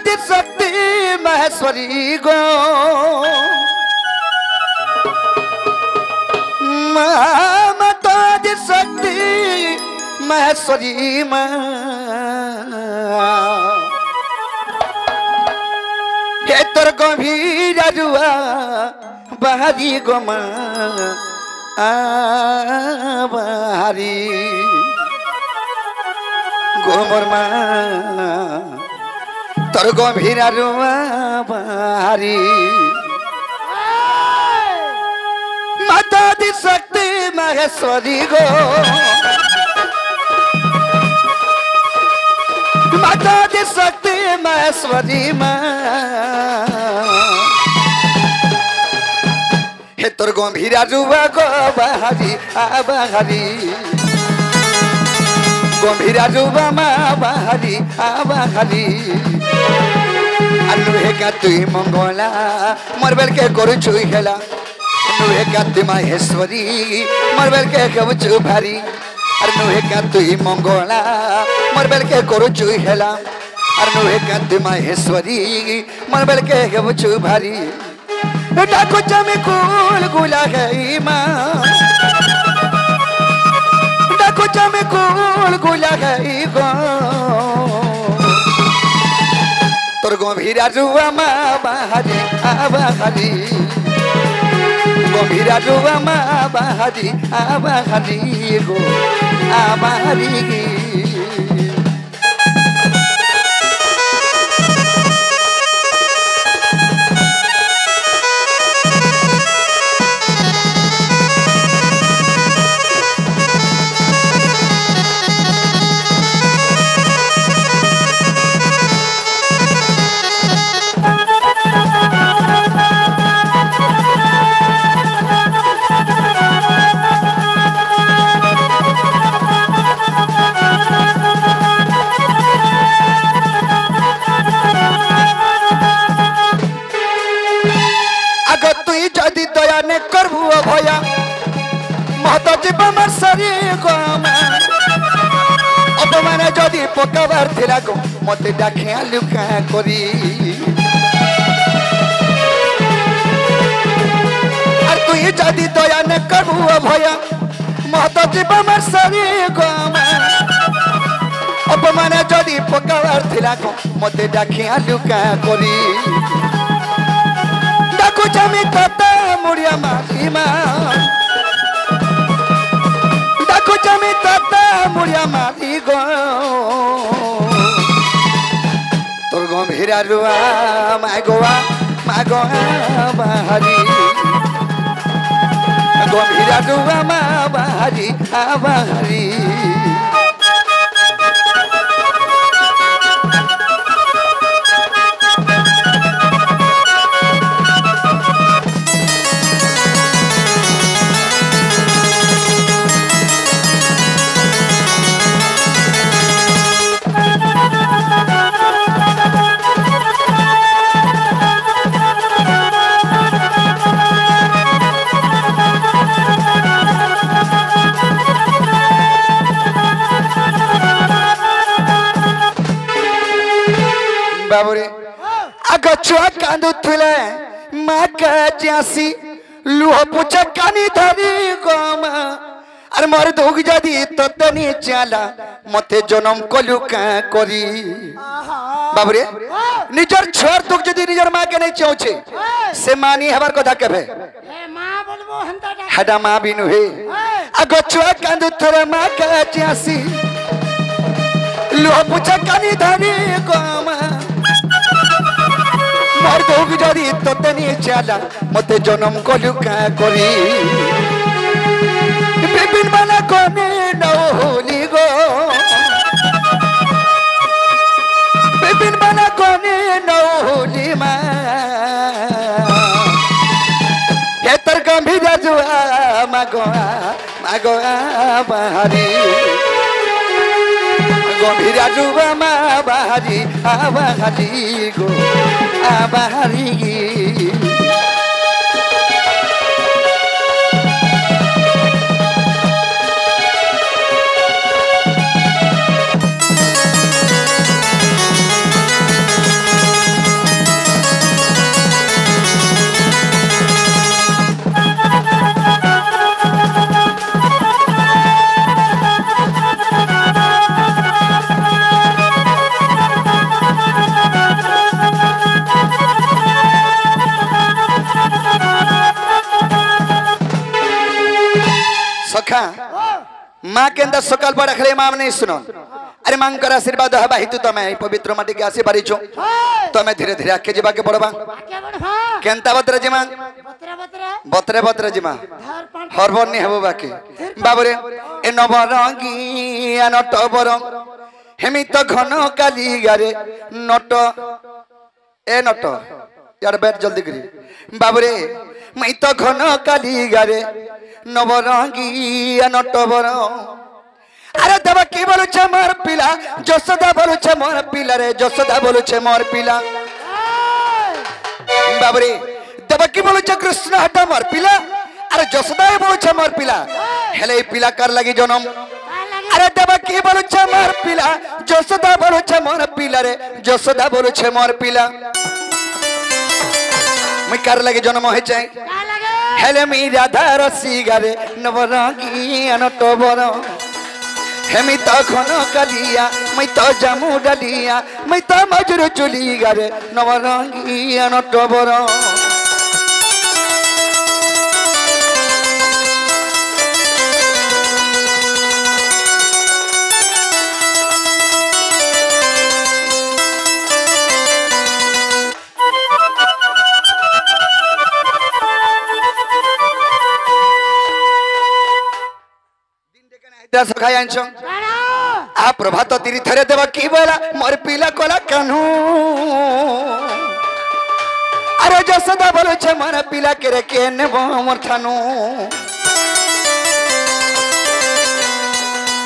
शक्ति महेश्वरी गो माता शक्ति महेश्वरी माँ हे तोर गंभीर रुआ बहारी गो माँ बहारी गोमर माँ तोर गंभीर रुआ बहारी माता दी शक्ति महेश्वरी गो माता दी शक्ति महेश्वरी माँ हे तोर गंभीर रुआ गो बहारी बहारी गंभीर रुआ माँ बहारी बहारी अनुहे का तुई मंगला मरबेल के करू छुई खेला अनुहे का तुई महेश्वरी मरबेल के कबू भारी अनुहे का तुई मंगला मरबेल के करू छुई खेला अनुहे का तुई महेश्वरी मरबेल के कबू भारी डाको चमे कुल गुला गई माँ डाको चमे कुल गुला गई गो तोर गंभीर रुआ माँ बहारी बहारी गंभीर रुआ माँ बहारी बहारी गो बहारी भया महत जीव मार सारी अब मैंने जदि पकाबार थिला गो मते डाकिया लुका करी और तु जदि दया न करबू भया महत जीव मार सारी अब मैंने जदि पकाबार थिला गो मते डाकिया लुका करी डाकू जमी तता मुड़िया मारी माँ डाकू जमी तता मुड़िया मारी गो तोर गंभीर रुआ माय गोवा बहारी गंभीर रुआ माँ बहारी बहारी बाबूरे आग छुआ कांदू थुले माँ का जासी लुह पूछा कानी धरी गोमा अरे मर दोग जदी ततनी चाला मते जन्म कलु का करी बाबूरे निजर छोर तुक जदी निजर माँ के नहीं चाहछे से मानी हमार कथा केबे हे माँ बोलबो हंता हडा माँ बिनु हे आग छुआ कांदू थुले माँ का जासी लुह पूछा कानी धरी गोमा मर दोग जदी ततनी चाला मते जन्म कलु का करी बिपिन वाला कोने नौली गो बिपिन वाला कोने नौली माँ ये तर गंभीर जुआ मागो बहारी गंभीर जुआ माँ बहारी बहारी गो बहारी माँ के अंदर सकाल बड़ा खले माँ नहीं सुनो अरे माँ का आशीर्वाद है भाई तू तो मैं पवित्र माटी के आसी बारी छो तो मैं धीरे धीरे आके जीवा के पड़वा केंता बतरे जी माँ बतरे बतरे जी माँ हरबन नहीं है बाकी बाबरे ए नवरंगी अनट बरंग हेमी तो घन काली गारे नट ए नट यार बैठ जल्दी करी बाबरे मैं तो घन काली गारे नवरंगी अनट बरंग अरे देवा की बोलू छे मोर पिला जसोदा बोलू छे मोर पिला रे जसोदा बोलू छे मोर पिला बाबरे देवा की बोलू छे कृष्ण हटा मोर पिला अरे जसोदा बोलू छे मोर पिला हेले पिला कर लगी जन्म अरे देवा की बोलू छे मोर पिला जसोदा बोलू छे मोर पिला रे जसोदा बोलू छे मोर पिला मैं कर लगी जन्म है चाहे हेले मी राधा रसी गारे नवरंगी अनट बरंग हेमी तो घन कालिया मैं तो जामू डालिया मैं तो मजूर चुली गारे नवरंगी अनट बरंग आ प्रभात तीर्थ रे देवा की बोला मोर पिला कोला कान्हू अरे जसोदा बोलो छे मोर पिला के केने मोर थानू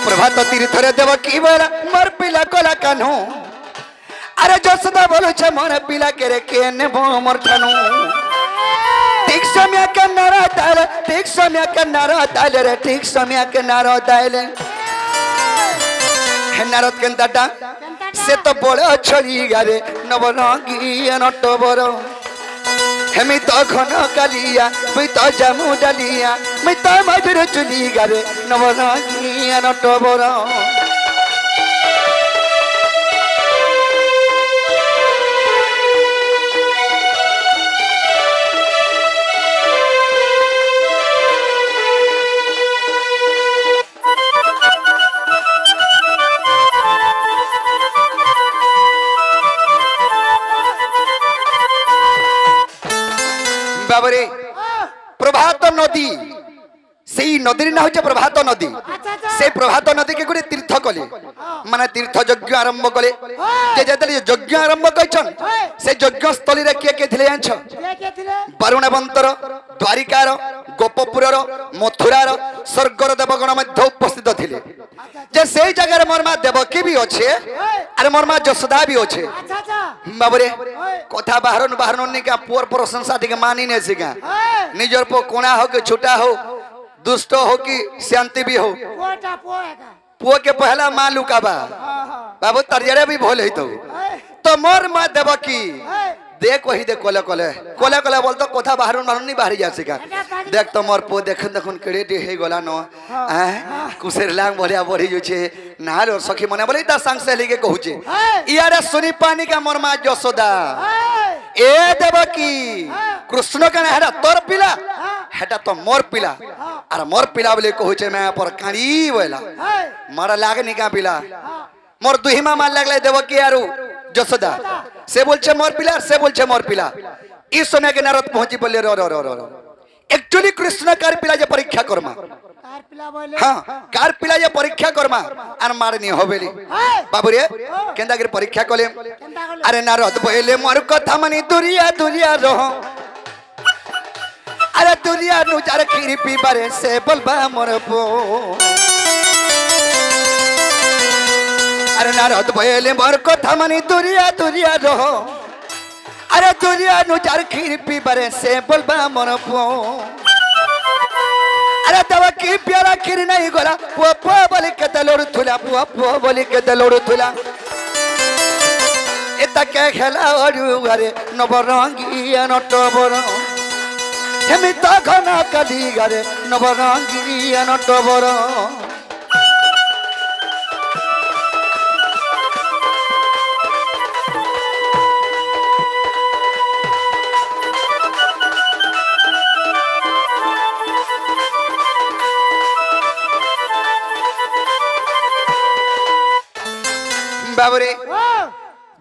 प्रभात तीर्थ रे देवा की बोला मोर पिला कोला कान्हू अरे जसोदा बोलो छे मोर पिला के केने मोर थानू ठीक समय के नारा ताले ठीक समय के नारा ताले रे ठीक समय के नारा ताले नारद के दादा से तो बड़े छड़ी गारे नवरंगी अनट बरंग हेमी तो घन कालिया मैं तो जामू डालिया मैं तो मजूर चुली गारे नवरंगी अनट बरंग बाबरे प्रभात नदी से नदी ना हो प्रभात नदी से प्रभात नदी के गोटे तीर्थ कले माने तीर्थ यज्ञ आरंभ कले जे जतले यज्ञ आरंभ कइछन से यज्ञ स्थली रे के थिले जानछ वरुणवंतर द्वारिकार गोपपुरर मथुरार स्वर्गर देवगण मध्य उपस्थित थिले जे से जगह मोर मा देवकी भी अच्छे अरे मोर मा जसोदा भी अच्छे बाबरे कथा बाहर बाहर निका पुअर प्रशंसा टिके मानी ने सिका निजर पो कोना हो के छोटा हो दुष्ट हो कि शांति भी हो पुओ के पहला मां लुकाबा बाबू तरजरे भी भोल है तो मोर मां देवकी देख वही देख कोले कोले कोले कोले बोल तो कोथा बाहर नहीं बाहर जा सिका देख तो मोर पो देखन देखन केड़े दे हे गला न कुसेर लांग बढ़िया बढ़ी जो छे नाल और सखी मने बोले ता संग से लेके कहू छे इयारे सुनी पानी का मोर मां जसोदा ए देवकी कृष्ण का हेरा तोर पिला हेटा तो मोर पिला अरे मोर पिला बोले कहू छे मैं पर कानी बोला मारा लाग निका पिला मोर दुहिमा मान लागले देवकी आरु जसोदा से बोलछे मोर पिला से बोलछे मोर पिला इस समय के नारद पहुंची बोले रो रो रो रो एक्चुअली कृष्ण कार पिला जे परीक्षा करमा कार पिला बोले हां कार पिला जे परीक्षा करमा आर मारनी होबेली बाबू रे केंदा के परीक्षा कोले अरे नारद बोले मोर कथा मानी दुरिया दुरिया रहो अरे दुरिया नु चार खीरी पीबारे से बोलबा मोर पो अरे नारद बोले मोर कथा मानी दुरिया दुरिया रहो अरे दुरिया नु चार खीर पीबारे से बोलबा मोर पो अरे दवा की प्यारा खीर नहीं गोला पो पो बोले के दलोड़ थुला पो पो बोले के दलोड़ थुला एता के खेला ओरु घरे नवरंगी अनट बरंग हेमी तो घन काली घरे नवरंगी अनट बरंग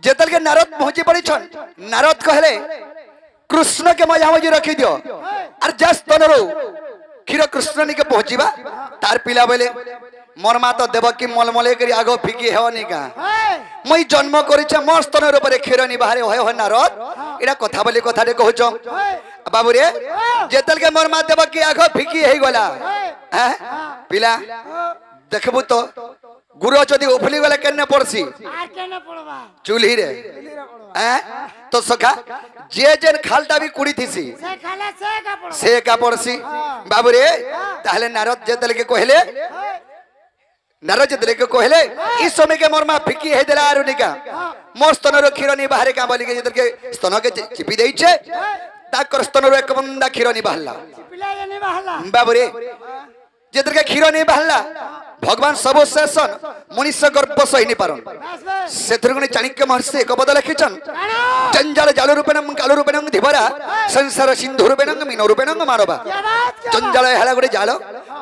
जेतल के नारद पहुंची पड़ी छन नारद कहले कृष्ण के मजा मजी रखी दियो और जस तनरो क्षीर कृष्ण निके पहुंचीबा तार पिला बेले मोर मा तो देवकी मलमले करी आगो फिकी हेवनी का मई जन्म करिछे मोर स्तनर ऊपर क्षीर नि बाहरे होय हो नारद एडा कथा बोली कथा दे कहछ बाबू रे जेतल के मोर मा देवकी आगो फिकी हेई गला हैं पिला देखबू तो गुरु जदि उफली गले केने पड़सी आर केने पड़बा चूल्ही रे हैं तो सखा जे जेन खालटा भी कुड़ी थीसी से खाला से का पड़बा से का पड़सी बाबू रे ताहले नारद जेतल के कहले नारद जेतल के कहले इस समय के मोर मा फिकी हे देला आरुनिका मोर स्तनर क्षीर नि बाहरे का बोली के जेतल के स्तन के चिपी देई छे ताकर स्तनर एक बंदा क्षीर नि बाहला पिला नि बाहला बाबू रे जेतल के क्षीर नि बाहला भगवान सब शेषन मनुष्य गर्भ सही नहीं पारन बस बस सेथुरगुणी चाणक्य महर्षि एक पद लिखिछन कानो जंजाल जाल रूपेणं काल रूपेणं धिवरा संसार सिंधु रूपेणं मीन रूपेणं मानवा क्या बात क्या जंजाल हेला गोटे जाल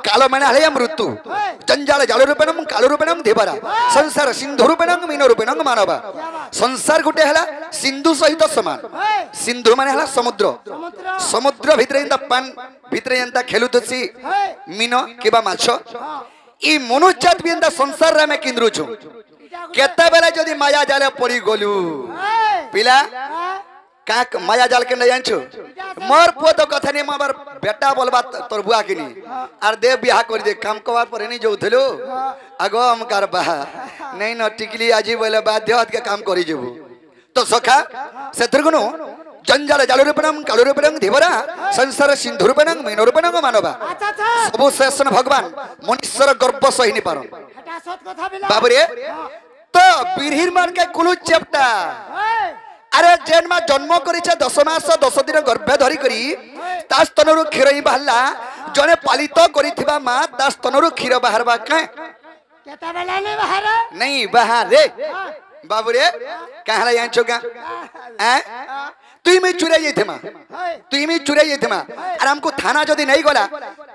काल मेना हेले मृत्यु जंजाल जाल रूपेणं काल रूपेणं धिवरा संसार सिंधु रूपेणं मीन रूपेणं मानवा संसार गोटे हेला सिंधु सहित समान सिंधु माने हेला समुद्र समुद्र समुद्र भितरे एंता पान भितरे एंता खेलुतसी मीन किबा माछ ई मनुष्यत भी एंता संसार रे में किंद्रु छु केते बेले जदी माया जाले पड़ी गलु पिला का माया जाल के नहीं जानछु मोर पुओ तो कथा नहीं मोर बेटा बोलबा तोर बुआ किनी आर देव बियाह कर दे काम कवा पर नहीं जोथलो आगो हम करबा नहीं न टिकली आजी बोले बाध्य के काम करी जेबू तो सखा सेतरगुनु जंजाल जाल रूपेणं काल रूपेणं धिवरा संसार सिंधु रूपेणं मीन रूपेणं मानवा अच्छा अच्छा सब शेषन भगवान मनुष्यर गर्भ सही नहीं पारन हटा सत कथा बिला बाबू रे तो बिरहिर मान के कुलु चेप्टा अरे जेन मा जन्म करिछे 10 मास 10 दिन गर्भ धरी करी ता स्तनरु क्षीर ही बाहला जने पालित करिथिबा मा ता स्तनरु क्षीर बाहरबा के केता बेला नि बाहर नहीं बाहर रे बाबू रे कहला यांचो का हैं तुई में चुरे जाइथे मा तुई में चुरे जाइथे मा आर हमको थाना जदी नहीं गला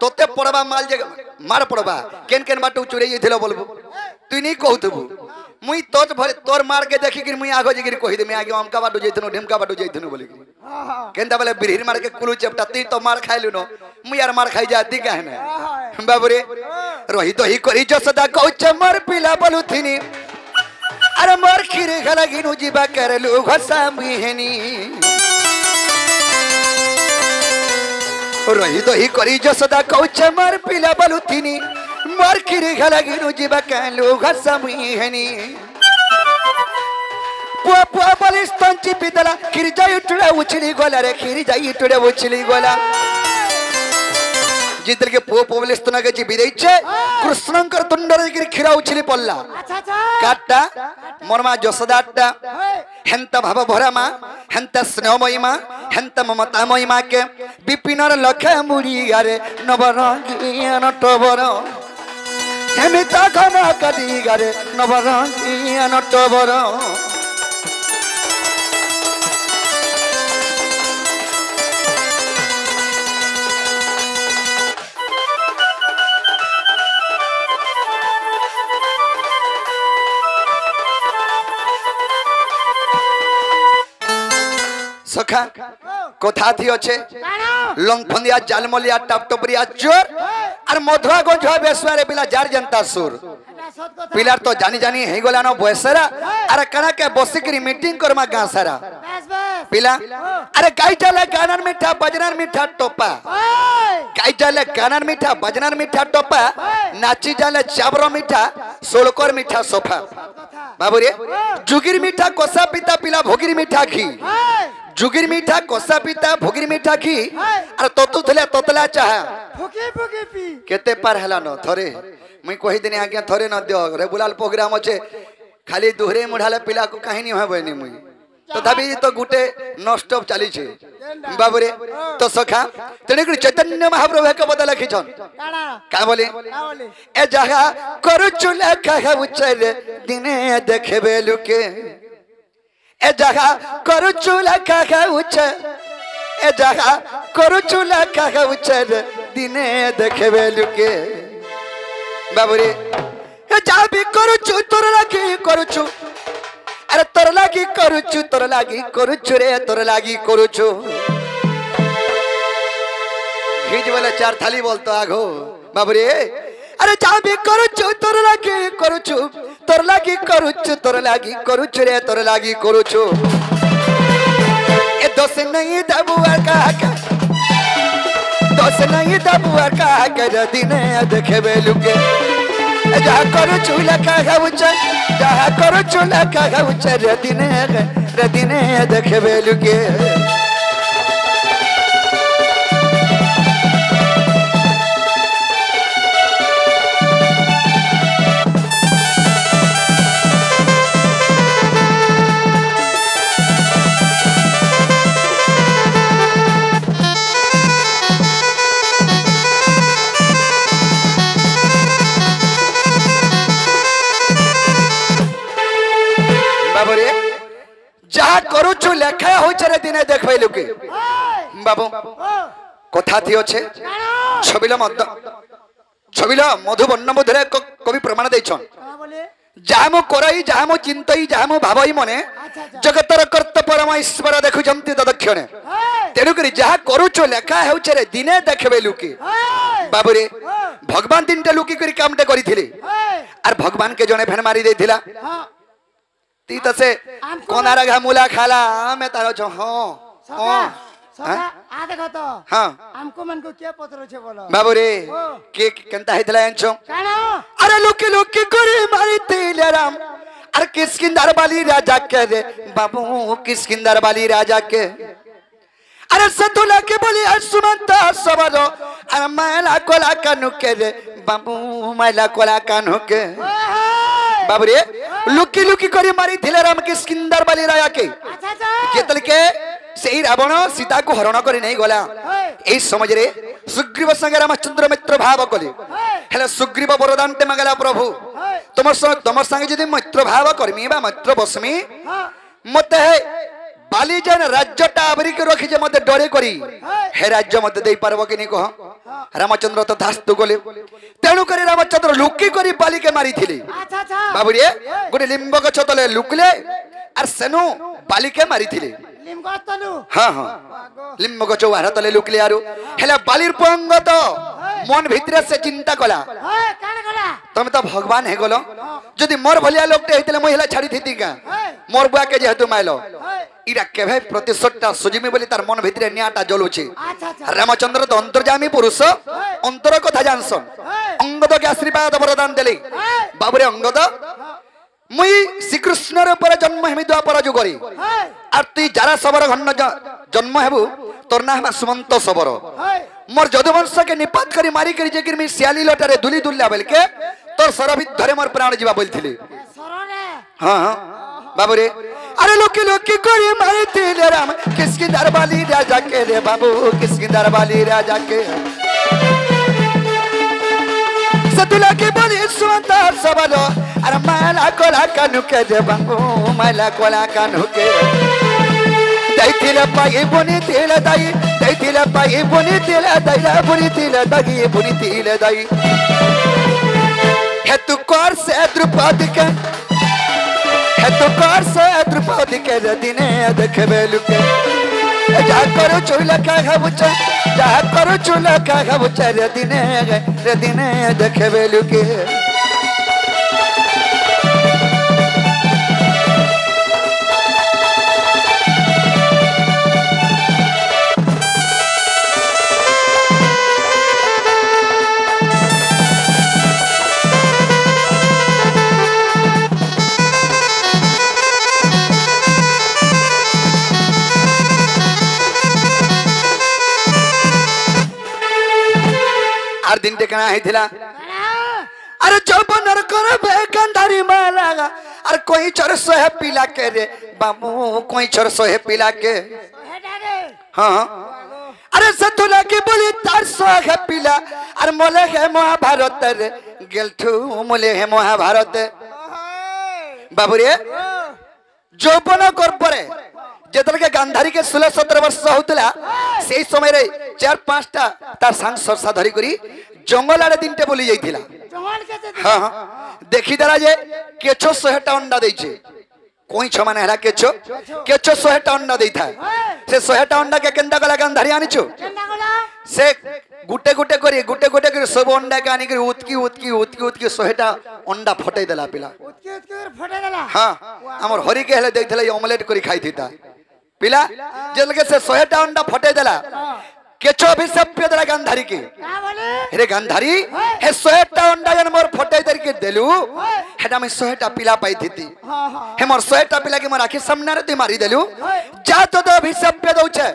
तोते पड़बा माल जे मार पड़बा केन केन बाटू चुरे जाइथिलो बोलबो तुई नहीं कहथबू मुई तोत भरे तोर मार के देखि कि मुई आगो जिगिर कहि दे मैं आगे हमका बाटू जाइथनो ढिमका बाटू जाइथनो बोली केंदा बोले बिरहिर मार के कुलू चेपटा ती तो मार खाइलु नो मुई यार मार खाइ जाती काहे ना बाबू रे रही तो ही करी जो सदा कहछ मर पिला बोलुथिनी अरे मोर खीर गला गिनु जीबा करलु घसा मिहनी रही तो ही करी जो सदा कहछ मर पिला बोलुथिनी मोर खीर गला गिनु जीबा करलु घसा मिहनी पुआ पुआ बोली स्तन चिपी देला खीर जाई उठड़ा उछली गोला रे खीर जाई उठड़ा उछली गोला जितल के पुआ पोबले स्तन के चिपी देइछे कृष्णंकर तुंडर गिर खीरा उछली पल्ला अच्छा अच्छा काटा मोरमा जसदाटा हेंता भाव भरा मा हेंता स्नेहमयी मा हेंता ममतामयी मा के विपिनर लखे मुड़ी गारे नवरंगिया नटवर हेमिता घना कदी गारे नवरंगिया नटवर सखा कथा थी अच्छे कानो लंगफंदिया जालमलिया टपटपरिया चोर और मधुआ गोझा बेसवारे पिला जार जनता सुर हटा सत कथा पिलार तो जानी जानी हे गला न बयसरा अरे कना के बसिकरी मीटिंग करमा गां सारा बस बस पिला अरे गाय चले गानर मीठा बजनर मीठा टोपा ओए गाय चले गानर मीठा बजनर मीठा टोपा नाची जाले चाबरो मीठा सोलकर मीठा सोफा बाबू रे जुगिर मीठा कोसा पिता पिला भोगिर मीठा घी ओए जुगिर मीठा कोसा पिता भोगिर मीठा घी अरे तोतु थले तोतला चाह फुकी फुकी पी केते पार हला न थरे मुई कहि देने आज्ञा थरे न दियो रेगुलर प्रोग्राम अच्छे खाली दुहरे मुढाले पिला को कहीं नहीं होबे मुई तथापि तो गुटे नॉन स्टॉप चली छे बाबू रे तो सखा तेने को चैतन्य महाप्रभु के बदला खिचन काना का बोले का बोले ए जगह करू चुला कह उचर दिने देखबे लुके ए जगह करू चुला कह उचर ए जगह करू चुला कह उचर दिने देखबे लुके बाबू रे ए जा भी करू छु तोर रखी करू छु अरे तोर लागी करुचु तोर लागी करुचु रे तोर लागी करुचु घिज बोले 4 थाली बोलतो आगो बाबू रे अरे जा भी करुचु तोर लागी करुचु तोर लागी करुचु तोर लागी करुचु रे तोर लागी करुचु ए दोष नहीं दबुआ का दोष नहीं दबुआ का कर दिने देखे बेलुके जहाँ करो चूल्हा का गाउच जहाँ करो चूल्हा का गाउच रे दिने देखे बेलुके जहा करूछु लेखा होइछ रे दिने देखबै लुके बाबू कथा थी अछि छबिला मधु वर्ण मधुरे कवि प्रमाण दैछन जामो करई जामो चिंतई जामो भावई मने जगतर कर्त परमेश्वर देखुजंती तदक्षणे तेनु करी जहा करूछु लेखा होइछ रे दिने देखबै लुके बाबू रे भगवान दिनटे लुकी करी कामटे करिथिले आर भगवान के जने फेन मारी देथिला ती तसे कोनारा घामुला खाला मैं तारो छ हां आ देखो तो हां हमको मन को क्या पत्र छे बोलो बाबू रे के केनता हेतला एंचो कानो अरे लुकी करे मारी तेले राम अरे किसकिंदर बाली राजा के रे बाबू किसकिंदर बाली राजा के अरे सतुला के बोली सुमंता सबरो अरे मैला कोला कानु के रे बाबू मैला कोला कानु के बाबू रे लुकी करी मारी थिले राम किसकिंदर बाली राजा के जेतल के सेही रावण सीता को हरण करी नहीं गला एई समझ रे सुग्रीव संगे रामचंद्र मित्र भाव कले हेले सुग्रीव वरदान ते मांगला प्रभु तुम संगे जदी मित्र भाव करमी बा मित्र बसमी मते बाली जन राज्यटा आवरी के रखी जे मते डरे करी हे राज्य मते देई परबो कि नहीं कह रामचंद्र तो धास्तु गले तेणु करी रामचंद्र लुकी करी बाली के मारी थिले बाबू रे गोटे लिंब गछ तले लुकले आर सेनु बाली के मारी थिले लिंब गछ तलु हां लिंब गछ वारा तले लुकले आरो हेला बालीर पंग तो मन भितरे से चिंता कला कान कला तुम तो भगवान हे गलो जदी मोर भलिया लोकटे हेतले महिला छाड़ी थीती का मोर बुआ के जेतु माइलो इरा केभे प्रतिशोधटा सुजिमी बोली तार मन भितरे नियाटा जलुछि रामचंद्र तो अंतर्जामी पुरुष अंतर कथा जानसन अंगद के आशीर्वाद वरदान देले बाबूरे अंगद मुई श्रीकृष्ण रे ऊपर जन्म हेमि द्वापर जुगरी आर ती जारा सबर घन्न जन्म हेबु तोर नाम सुमंत सबर मोर जदुवंश के निपात करी मारी करी जे किरमी सियाली लटारे दुली दुल्ला बेल के तोर सरबी धरे मोर प्राण जीवा बोलथिले सरने हां बाबू रे अरे लुकी करी मारी थिले राम किसकिंदर बाली राजा के रे बाबू किसकिंदर बाली राजा के सतुला के बोली सुनता सबलो अरे मैला कोला कानु के रे बाबू मैला कोला कानु के दैथिले पाई बुनी तिले दाई दैथिले पाई बुनी तिले दाई बुनी तिले दाई बुनी तिले दाई हे तू कर से द्रुपद के हे तू कर से द्रुपद के दिने देखबे लुके जा करो चूल्हा का खाबुच जा करो चूल्हा का खाबुच रे दिने देखबे लुके आर दिन टेकना हेथिला अरे जौबनर करबे गंधारी माला अरे कोई चर सोहे पिला के रे बाबू कोई चर सोहे पिला के हां अरे सतुला के बोली तार सोहे पिला अरे मोले है महाभारत रे गेलठू मोले है महाभारत बाबू रे जौबन कर परे जेतल के गांधारी के 16-17 वर्ष होतला सेही समय रे 4-5 टा तार सांग सरसा धरी करी जंगल आड़े दिनटे बोली जाइथिला जंगल के हां देखि दरा जे केछो 100 टा अंडा दैछे कोई छमाने हला केचो केचो 100टा अंडा देता है से 100टा अंडा के केंदा गला गांधारी आनिचो केंदा गला से गुटे गुटे सब अंडा के आनी करी उतकी 100टा अंडा फटाई देला पिला उतकी कर फटे देला हाँ हमर हरी के हेले देथले ऑमलेट करी खाई थीता पिला जे लगे से 100टा अंडा फटाई देला केचो अभिशाप्य देला गांधारी के का बोले रे गांधारी हे 100टा अंडा जन मोर फटाई दर के देलु हेडा में 100टा पिला पाई थीती हां हां हे मोर 100टा पिला के मोर आखि सामने रे तू मारी देलु जा तो अभिशाप्य दउछे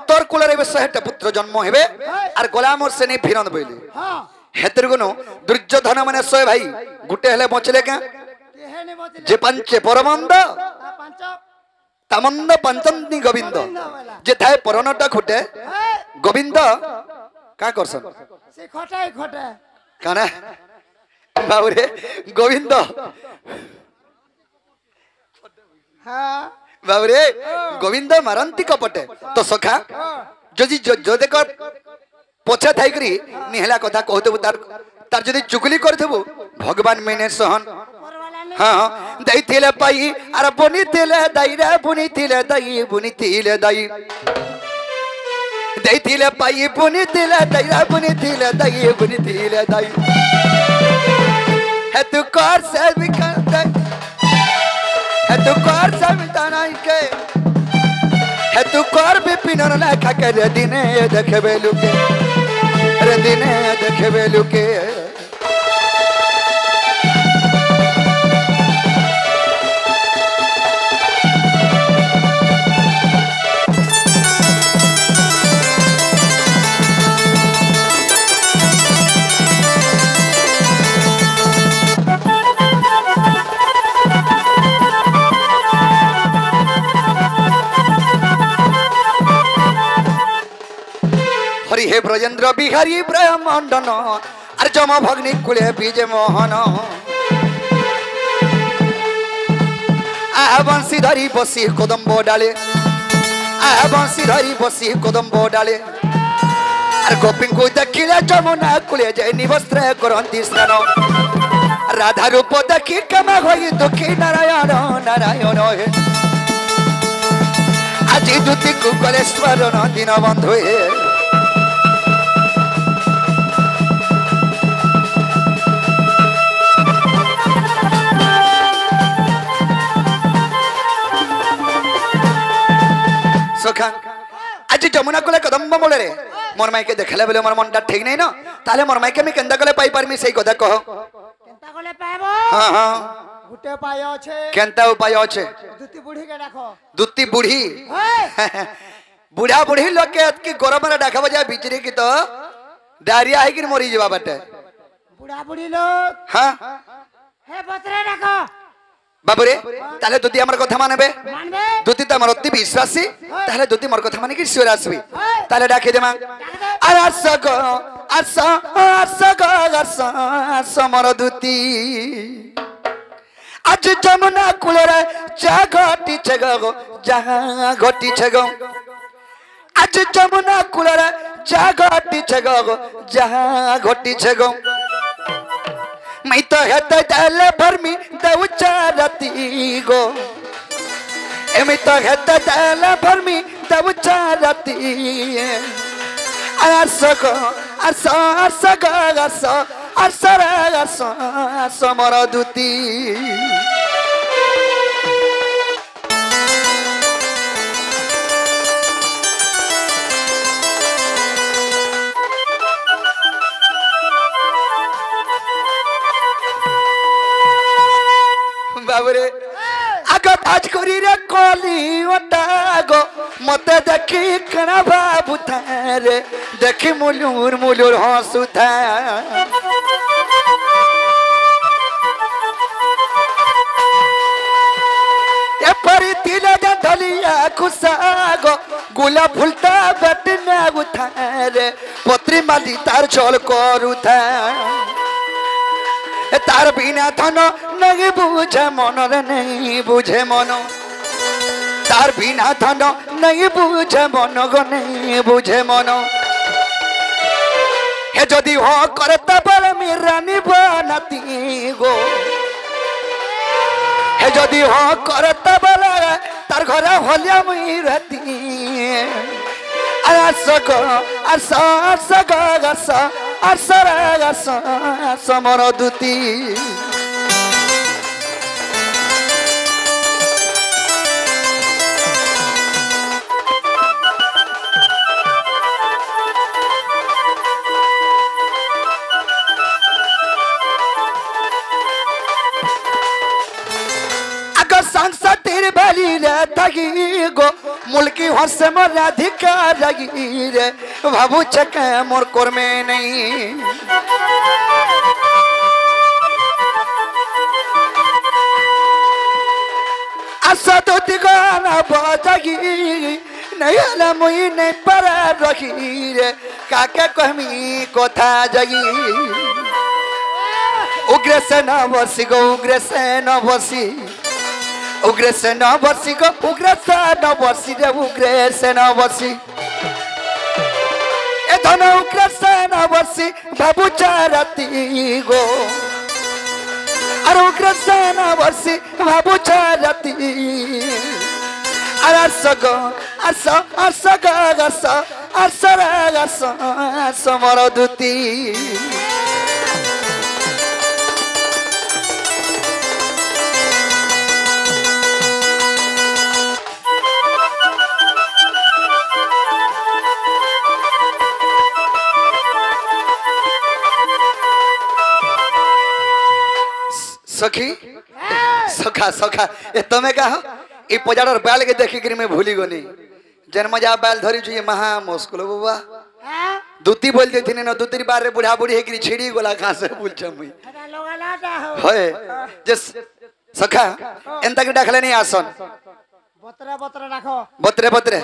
तोर कुलरे 100टा पुत्र जन्म हेबे आर गोला मोर से नहीं फिरन बोली हां हेतर गुनो दुर्योधन माने 100 भाई गुटे हेले बचले का केहे ने बोले जे पंचे परमंद पंच तमंद पंचंदी गोविंद जे थाए परनटा खुटे गोविंद का करसन से खटाई खटा काना बाबरे गोविंद हां बाबरे गोविंद मारंती कपटे तो सखा जदि जो देख पछा थाई करी निहला कथा कहतबु तार जदि चुगली करथबु भगवान मैंने सहन परवाला ने हाँ दैथिले पाई अरे बुनीथिले दाई रे बुनीथिले दाई दैथिले पाई बुनीथिले दाई रे बुनीथिले दाई है तू कर से भी कर दे है तू कर से भी तानाई के है तू कर भी पिनर लेखा के रे दिने देखबे लुके रे दिने देखबे लुके हरि हे ब्रजेंद्र बिहारी ब्रह्मंडन अरे जम भग्नि कुले बीज मोहन आ बंसी धरी बसी कदम्ब डाले आ बंसी धरी बसी कदम्ब डाले अरे गोपी को देखिले जमुना कुले जय निवस्त्र करंती स्नान राधा रूप देखी कमा होई दुखी नारायण नारायण हे আজি দুতি কুকলেশ্বর দিন বন্ধু হে सखा आज जमुना कुले कदम्ब मोले रे मोर माइके देखले बेले मोर मनटा ठीक नहीं ना ताले मोर माइके मी केंदा कले पाई परमी सेई कथा कहो केंता कोले पाबो हां हां गुटे पाय আছে केंता उपाय আছে दुती बुढ़ी के डाको दुती बूढ़ी हे बुढ़ा बुढ़ी लोग के की गरम रे डाका बजा बिजरी की तो डायरिया है कि मरी जवा बाटे बुढ़ा बुढ़ी लोग हां हे बतरे डाको बाबूरे ताले दुती हमर कथा मानबे मानबे दुती त हमर अति विश्वासी ताले दुती मोर कथा माने कि सिर आसबी ताले डाके देमा अरसग अरस मोर दुती आज जमुना कुलरे जा घटी छगो जहां घटी छगो आज जमुना कुलरे जा घटी छगो जहां घटी छगो मैं तो हेते डाले भरमी दउचारती गो ए मैं तो हेते डाले भरमी दउचारती अरसगो अरस मोर दुती बाबरे आगो ताज करी रे कोली ओटागो मते देखी कना बाबू थारे देखी मुलुर मुलुर हंसु था ए परी तिले धलिया खुसागो गुला फुलता बटना उठारे पत्री माली तार चल करू था तार बिना धन नहीं बुझे मन रे नहीं बुझे मन तार बिना धन नहीं बुझे मन गो नहीं बुझे मन हे जदि हो करता बल मी रानी बनाती गो हे जदि हो करता बोला तार घर हलिया मुई रहती समर दूती संसतिर भली रे तगी गो मुल्की हसे मोर अधिकार लगी रे भाबू चक मोर कोर में नहीं असदुति गाना बजगी नहीं हला मुई नहीं पर रखी रे काके कहमी कोथा जगी उग्र से न बसी गो उग्र से न बसी उग्र से न बसी गो उग्र से न बसी रे उग्र से न बसी ए धन उग्र से न बसी बाबू चारती गो अरे उग्र से न बसी बाबू चारती अरे सगो समर दूती सखी सखा सखा ए तमे का ए पजाड़र बैल के देखि कर मैं भूली गनी जन्म जा बैल धरी छुए महा मुश्किल बाबा दूती बोल देथिन न दूती बार रे बुढ़ा बुढ़ी हेकरी छिड़ी गोला कहां से बोल छमुई होय जे सखा एंता के डाखले नहीं आसन बतरा बतरा राखो बतरे बतरे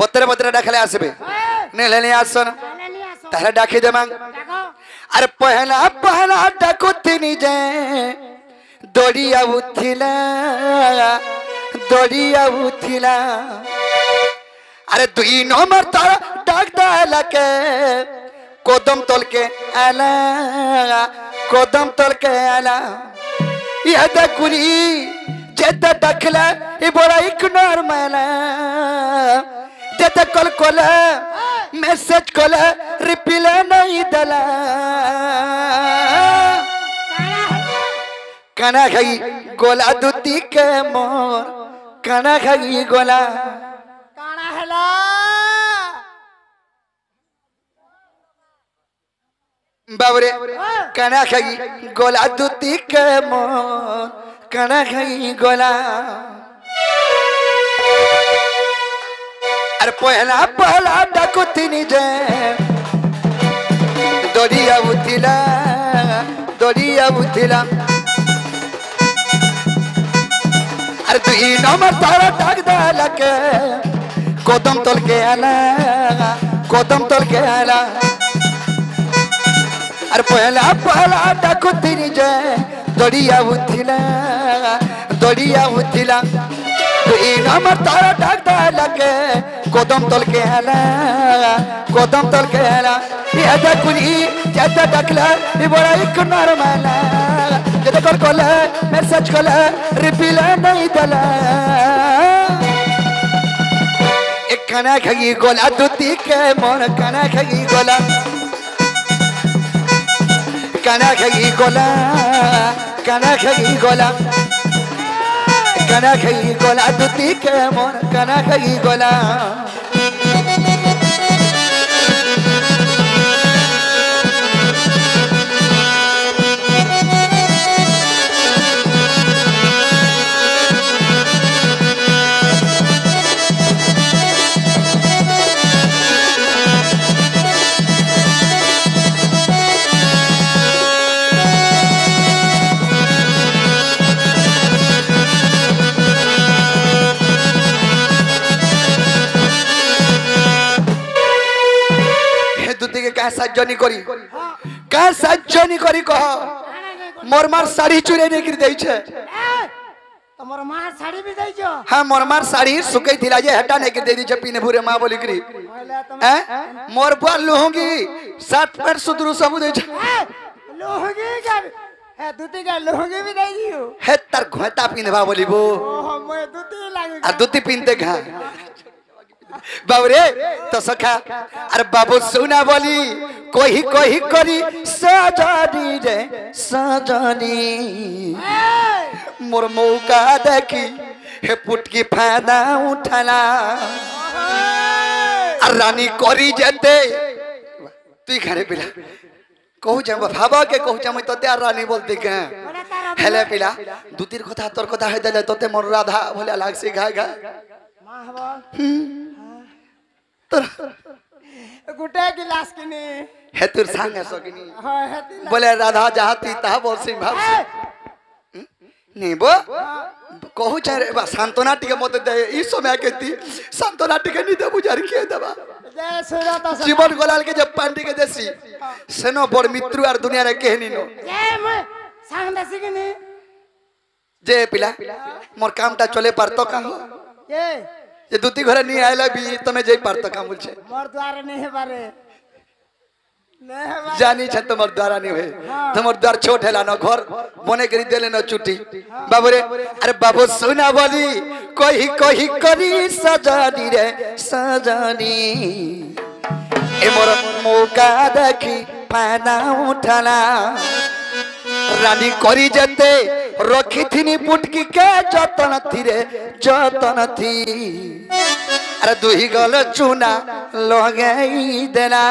बतरे बतरे डाखले आसबे ने लेने आसन तारे डाखी दे मांग अरे पहला पहला डाकुतिनी जे दौड़िया उठिला अरे दुई नंबर तारा डाक डाला के कोदम तोल के आला यह दकुरी जेता डखला ये बड़ा एक नॉर्मल जेता कल कोला मैसेज कोला रिप्लाई नहीं दला काना खाई गोला दूती के मोर काना खाई गोला काना हेला बाबरे काना खाई गोला दूती के मोर काना खाई गोला अरे पहला पहला डाकुतिनी जे दौड़िया उठिला अरे दुई नंबर तारा डाक डाला के कोदम तोल के आला अरे पहला पहला डाकुतिनी जे दौड़िया उठिला दुई नंबर तारा डाक डाला के कोदम तोल के आला ये दकुरी जेता डकला ये बड़ा एक नॉर्मल जेता कल कोला मैसेज कोला रिप्लाई नहीं दला एक खाना खाई गोला दूती के मोर खाना खाई गोला दूती के मोर खाना खाई गोला साजनी करी कह मोर मार साड़ी चुरे नहीं कर दे छे तमर मार साड़ी भी दै छो हां मोर मार साड़ी सुकै थिला जे हटा नहीं कर दे दी छे पीने भूरे मां बोली करी मोर पर लुंगी 60 पैंट सुदरू सब दे छे लुंगी कर হ্যাঁ দুটি গা লুঙ্গি বি দেই দিও হে তার ঘটা পিনবা বলিবো ওহো মই দুটি লাগি আর দুটি পিনতে ঘা বাবুরে তো সখা আর বাবু সুনা বলি কহি কহি করি সাজানি রে সাজানি মোর মৌকা দেখি হে পুটকি ফায়দা উঠালা আর রানী করি যেতে তুই ঘরে পিলা कहू जा भाबा के कहू जा मैं तते रानी बोलती के हेले पिला दुतीर कथा तोर कथा है देले तते मोर राधा बोले लाग से घा घा मां हबो तोर गुटे गिलास किनी हे तोर संग सकिनी हां हेती बोले राधा जाती ता बोल सिंह भाव से नहीं बो कहू जा रे बा सांत्वना टिके मत दे ई समय केती सांत्वना टिके नहीं दे बुझार के देबा जय सुरा तो जीवन गोलाल के जब पांडी के देसी सेनो बड़ मित्रु आर दुनिया रे कहनी नो जय मैं सांग दसी किनी जे पिला मोर कामटा चले पारतो का हो ये दुती घरे नहीं आइला भी तमे जई पारतो का बोलछे मोर द्वार नहीं है बारे नहीं है बारे जानी छ तमर द्वारा नहीं होए तमर द्वार छोट हैला न घर बने करी देले न चुटी बाबू रे अरे बाबू सुना बोली कही कही करी सजानी रे सजानी ए मोर मौका देखी फायदा उठाला रानी करी जते रखी थी पुटकी के जतन थी रे जतन थी अरे दुही गल चूना लगाई देना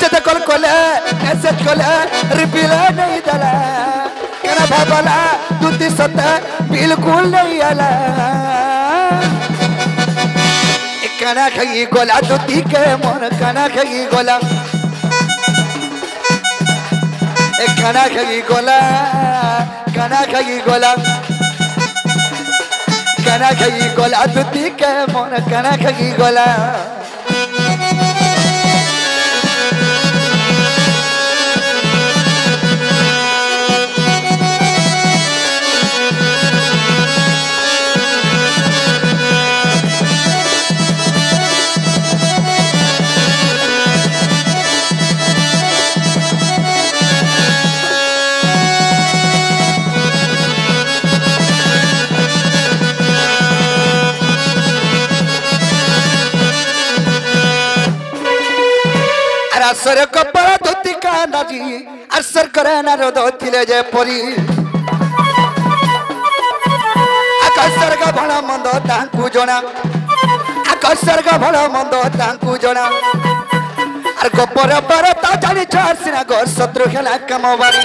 जते कल कोले ऐसे कोले रिपिला नहीं दला कना भाबला दुती सते बिल्कुल नहीं आला कना खगी गोला दुती के मोर कना खगी गोला कना खगी गोला कना खगी गोला कना खगी गोला दुती के मोर कना खगी गोला असर कपड़ा धोती का नाजी असर करे ना रो धोतीले जे परी आकाशर का भला मंद तांकु जना आकाशर का भला मंद तांकु जना अर गोपर पर ता जानी चार सिना घर शत्रु खेला कमवारी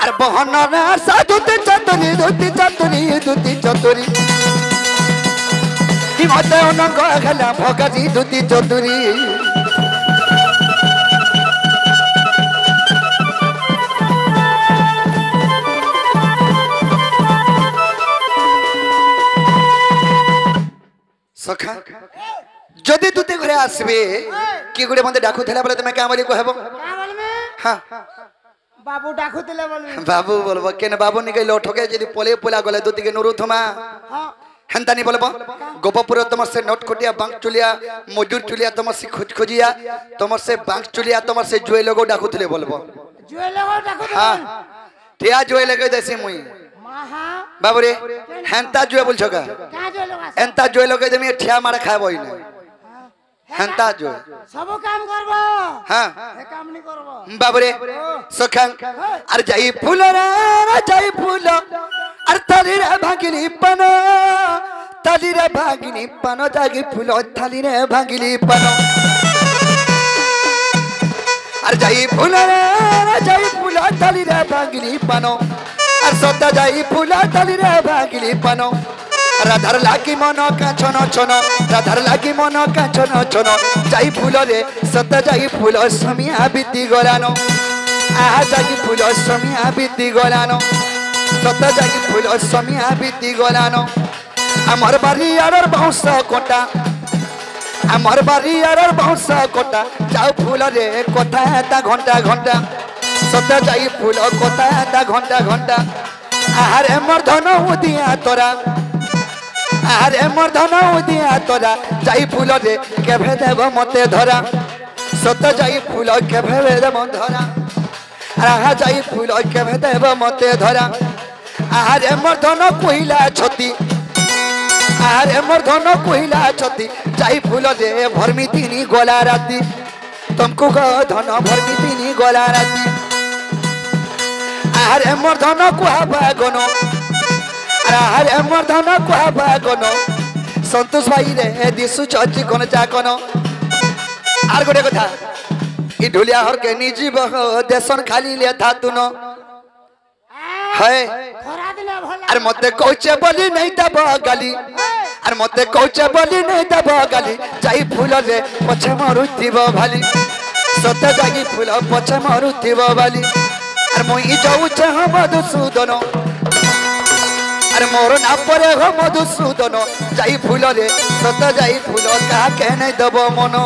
अर बहन ना साधुते चतुरी धोती चतुरी धोती चतुरी हिमते उनंग खेला भगाजी धोती चतुरी सखा जदि तुते घरे आसबे कि गुडे मते डाकू थेला बोले तमे का बोली कहबो का बोल में हां बाबू डाकू दिले बोल में बाबू बोलबो केने बाबू निकई लोठके जदि पोले पोला गले दुती के नुरु थमा हां हंता नहीं बोलबो गोपपुर तमर से नोट कोटिया बांक चुलिया मजूर चुलिया तमर से खोज खोजिया तमर से बांक चुलिया तमर से जुए लोगो डाकू थले बोलबो जुए लोगो डाकू हां ठिया जुए लगे देसी मुई माहा बाबू रे हंता जुए बोल छका का जुए लोग एंता जुए लगे देमी ठिया मारे खाबो ही नहीं हंता जुए सब काम करबो हां ए काम नहीं करबो बाबू रे सखंग अरे जाई फूल रे जाई फूल अरे थाली रे भागिनी पनो थाली रे भागिनी पनो जागी फूल थाली रे भागिनी पनो अरे जाई फूल रे जाई फूल थाली रे भागिनी पनो अरे सदा जाई फूल थाली रे भागिनी पनो राधार लागी मनो का छोनो छोनो राधार लागी मनो का छोनो छोनो जाई फूल रे सदा जाई फूल समिया बीती गलानो आ जाई फूल समिया बीती गलानो सदा जाई फूल समिया बीती गलानो अमर बारी यार बाउंस कोटा अमर बारी यार बाउंस कोटा जाऊ फूल रे कोटा ता घंटा घंटा सदा जाई फूल कोटा ता घंटा घंटा आहारे मर्धन उदिया तोरा आहारे मर्धन उदिया तोरा जाई फूल रे केभे देव मते धरा सदा जाई फूल केभे देव धरा आहा जाई फूल केवे देव मते धरा आहारे मोर धन कोइला छती आहारे मोर धन कोइला छती जाई फूल दे भरमी तिनी गला राती तुमको गो धन भरमी तिनी गला राती आहारे मोर धन कुहाबा गनो आहारे मोर धन कुहाबा गनो संतोष भाई रे दिसु चची कोन जा कोनो आर गोटे कथा ई ढोलिया हर के निजी देशन खाली ले था तुनो है खरा दिने भला अरे मते कहचे बोली नहीं दब गाली अरे मते कहचे बोली नहीं दब गाली जाई फूल रे पछे मरुथिब भाली सते जाई फूल पछे मरुथिब भाली अरे मोई जाऊ छ मधुसूदन अरे मोर ना परे हो मधुसूदन जाई फूल रे सते जाई फूल का के नहीं दब मनो